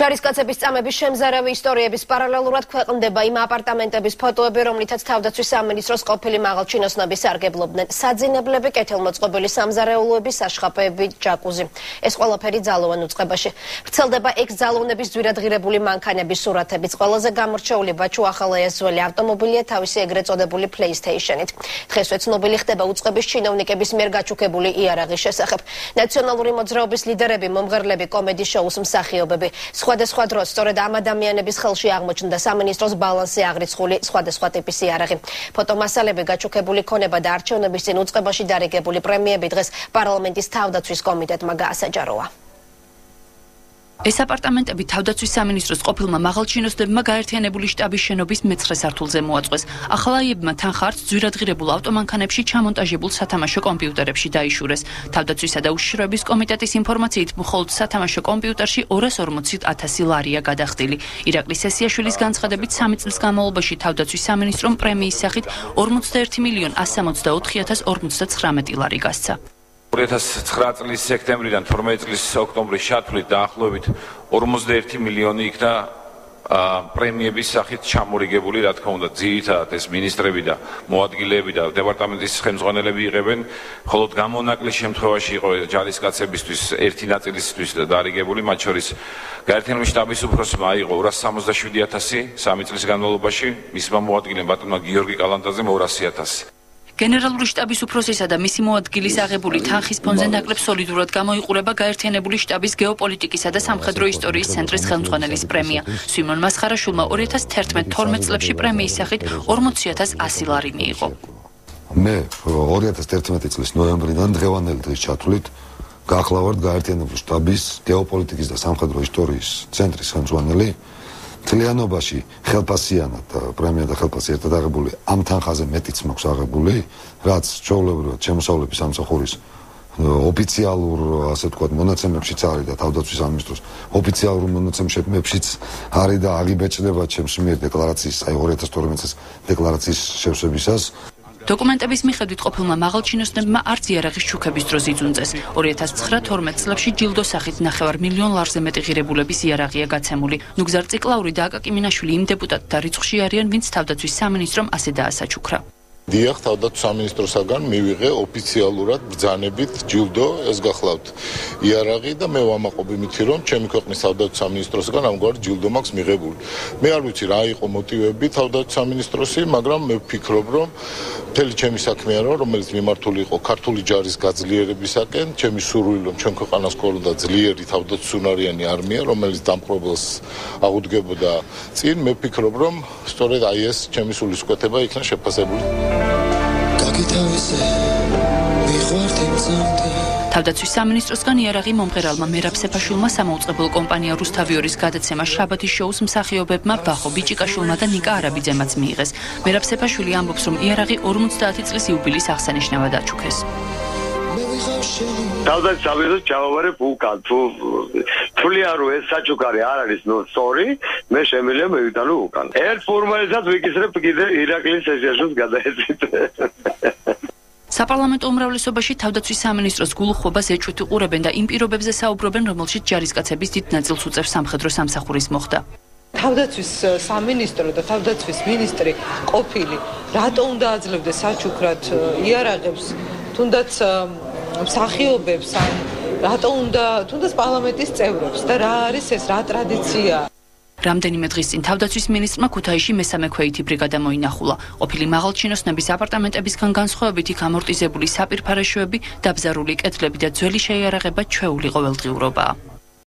ჯარისკაცების წამების შემზარავი ისტორიების პარალელურად ქვეყნდება იმ აპარტამენტების ფოტოები, რომლითაც თავდაცვის სამინისტროს ყოფილი მაღალჩინოსნები სარგებლობდნენ. საძინებლები, კეთილმოწყობილი სამზარეულოები, საშხაპეები, ჯაკუზი. ეს ყველაფერი ძალოვან უწყებაში. ვრცელდება ექს-ძალოვნების ძვირადღირებული მანქანების სურათებიც. ყველაზე გამორჩეული ბაჩუ ახალაიას ძველი ავტომობილია თავისი ეგრეთ წოდებული PlayStation-ით. დღესვე ცნობილი ხდება უწყების ჩინოვნიკების მიერ გაჩუქებული იარაღის შესახებ. ნაციონალური მოძრაობის ლიდერები, მომღერლები, კომედი შოუს მსახიობები. სხვადასხვა დროს სწორედ ამ ადამიანების ხელში აღმოჩნდა სამინისტროს ბალანსზე აღრიცხული სხვადასხვა ტიპის იარაღი. ფოტომასალები, გაჩუქებული ქონება და არჩევნების წინ უწყებაში დარიგებული პრემიები დღეს პარლამენტის თავდაცვის კომიტეტმა გაასაჯაროა. ეს აპარტამენტები თავდაცვის სამინისტროს ყოფილმა მაღალჩინოსნებმა გაერთიანებული შტაბის შენობის მე-9 სართულზე მოაწყვეს. ახალაიებმა თანხარც ძვირადღირებულ ავტომანქანებში ჩამონტაჟებულ სათამაშო კომპიუტერებში დაიშურეს. თავდაცვისა და უშიშროების კომიტეტის ინფორმაციით, მხოლოდ სათამაშო კომპიუტერში 240,000 ლარია გადახდილი. ირაკლი სესიაშვილის განცხადებით, 3 წლის განმავლობაში თავდაცვის სამინისტრომ პრემიის სახით 41,164,059 ლარი გასცა. 2009 წლის სექტემბრიდან 12 წლის ოქტომბრის ჩათვლით დაახლოებით 41 მილიონი იქნა პრემიების სახით ჩამორიგებული, რა თქმა უნდა, ძირითადად ეს მინისტრები და მოადგილეები და დეპარტამენტის ხელმძღვანელები იღებენ, ხოლო გამონაკლის შემთხვევაში იყო ჯარისკაცებისთვის ერთი ნაწილისთვის დარიგებული, მათ შორის გაერთიანებული შტაბის უფროსმა აიღო 267,000 3 წლის განმავლობაში, მისმა მოადგილემ ბატონმა გიორგი კალანდაძემ 200,000. გენერალური შტაბის უფროსისა და მისი მოადგილის აღებული თანხის ფონზე ნაკლებ სოლიდურად გამოიყურება გაერთიანებული შტაბის გეოპოლიტიკისა და სამხედრო ისტორიის ცენტრის ხელმძღვანელის პრემია. სვიმონ მასხარაშვილმა 2011-12 წლებში პრემიის სახით 40,100 ლარი მიიღო. მე 2011 წლის ნოემბრიდან დღევანდელი დღის ჩათვლით გახლავართ გაერთიანებული შტაბის გეოპოლიტიკის და სამხედრო ისტორიის ცენტრის ხელმძღვანელი. თლიანობაში ხელფასიანად პრემია და ხელფასი ერთად აღებული ამ თანხაზე მეტიც მაქვს აღებული, რაც ჩვეულებრივად შემოსავლების სამსახურის ოფიციალურ, ასე ვთქვათ, მონაცემებშიც არის და თავდაცვის სამინისტროს ოფიციალურ მონაცემებშიც არის და აღიბეჭდება ჩემს მიერ დეკლარაციის, აი 2012 წლის დეკლარაციის შევსებისას. დოკუმენტების მიხედვით ყოფილმა მაღალჩინოსნებმა არც იარაღის ჩუქების დროს იძუნწეს. 2009-12 წლებში ჯილდოს სახით 9 მილიონ ლარზე მეტი ღირებულების იარაღია გაცემული. ნუგზარ ციკლაური და აკაკი მინაშვილი იმ დეპუტატთა რიცხვში არიან, ვინც თავდაცვის სამინისტრომ ასე დაასაჩუქრა. დიახ, თავდაცვის სამინისტროსაგან მივიღე ოფიციალურად ბრძანებით ჯილდო, ეს გახლავთ იარაღი და მე ვამაყობ იმითი, რომ ჩემი ქვეყნის თავდაცვის სამინისტროსაგან ამგვარი ჯილდო მაქვს მიღებული. მე არ ვიცი რა იყო მოტივები თავდაცვის სამინისტროსი, მაგრამ მე ვფიქრობ, რომ მთელი ჩემი საქმე არა, რომელიც მიმართული იყო ქართული ჯარის გაძლიერებისაკენ, ჩემი სურვილი, რომ ჩვენ ქვეყანას გქონოდა ძლიერი თავდაცვისუნარიანი არმია, რომელიც დამპყრობელს აღუდგებოდა წინ, მე ვფიქრობ, რომ სწორედ აი ეს ჩემი სულისკვეთება იქნა შეფასებული. თავდაცვის სამინისტროსგან იარაღი მომღერალმა მერაბ სეფაშვილმა, სამაუწყებლო კომპანია რუსთავიორის გადაცემა შაბათის შოუს მსახიობებმა ბახო ბიჭიკაშვილმა და ნიკა არაბიძემაც მიიღეს. მერაბ სეფაშვილი ამბობს, რომ იარაღი 50 წლის იუბილის აღსანიშნავად აჩუქეს. თავდაცვის სამინისტროს ჩავავარებ უკან, თვლიან რომ ეს საჩუქარი არ არის სწორი, მე შემიძლია მივიტანო უკან. ერთ ფორმალიზად ვიკისრებ კიდე ირაკლის სესიაშვილს გადაეცით. საპარლამენტო უმრავლესობაში თავდაცვის სამინისტროს გულუხვებას ეჭვით უყურებენ და იმ პირობებზე საუბრობენ, რომელშიც ჯარისკაცების დიდ ნაწილს უწევს სამხედრო სამსახურის მოხდა. თავდაცვის სამინისტრო და თავდაცვის მინისტრი ყოფილი რატო უნდა აძლევდეს საჩუქრად იარაღებს, თუნდაც მსახიობებს, ან რატო უნდა თუნდაც პარლამენტის წევრებს და რა არის ეს, რა ტრადიციაა? რამდენიმე დღის წინ თავდაცვის მინისტრმა ქუთაისში მესამე ქვეითი ბრიგადა მოინახულა. ყოფილი მაღალჩინოსნების აპარტამენტებისგან განსხვავებით იქ ამორტიზებული საპირფარეშოები, დაბზარული კედლები და ძველი შეიარაღება ჩვეული ყოველდღიურობაა.